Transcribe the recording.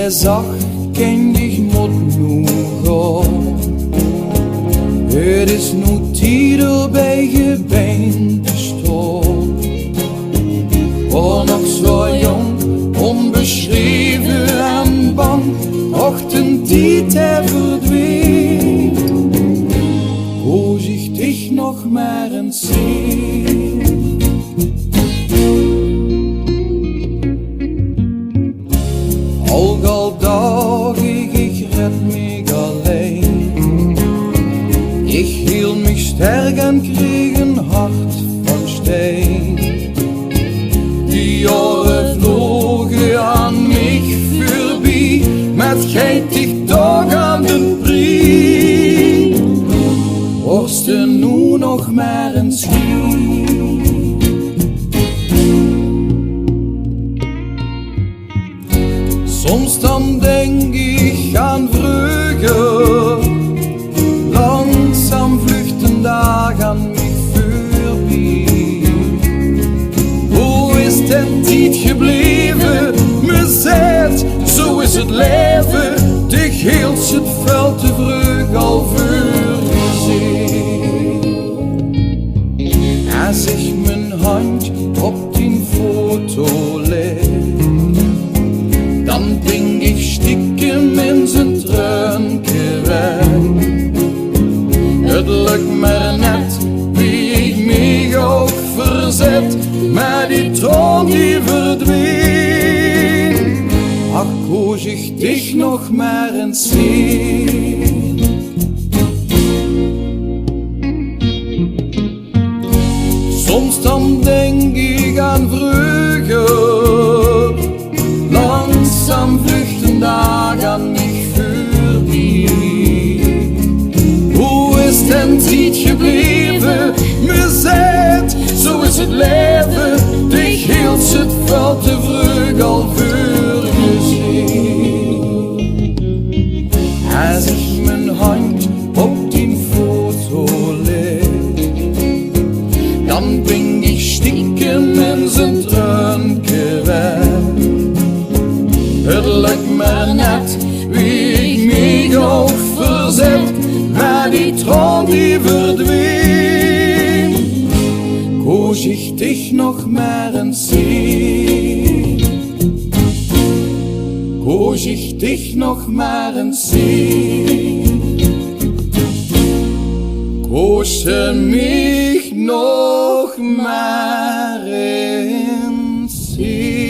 hij zag, ken ich moet nu gaan. Het is nu tijd bij je been te staan. War nog zo jong, onbeschreven en bang, ochtendtijd hij verdween. Voorzichtig nog maar eens zien. Al dag ik red mich alleen. Ik hield mich sterk en kreeg een hart van steen. Die jaren vlogen aan mich voorbij, met geen 10 dagen aan de prie. Worst er nu nog maar een schie. Soms dan denk ik aan vreugde, langzaam vluchten dagen aan mich voorbij. Hoe is de tijd gebleven? Me zegt, zo is het leven. Dich hield het veld te vreug al voorgezien. Als ik mijn hand op die foto leg, dan breng ik stiekem in zijn trankje weg. Het lukt me net, wie ik mij ook verzet, maar die traan die verdween. Ach, voorzichtig nog maar eens zien. Soms dan denk ik aan vreugde, langzaam vluchten dagen aan mich voorbij. Hoe is den tijd gebleven? Me zegt, zo is het leven. Dich hield het veld te vreug al voorgezien. Als ik mijn hand op die foto leg, dan breng ik stiekem in zijn trankje weg. Het lukt me net, wie ik mij ook verzet, maar die traan die verdween. Voorzichtig nog maar eens zien. Voorzichtig nog maar eens zien. Koos mich nog maar eens zien.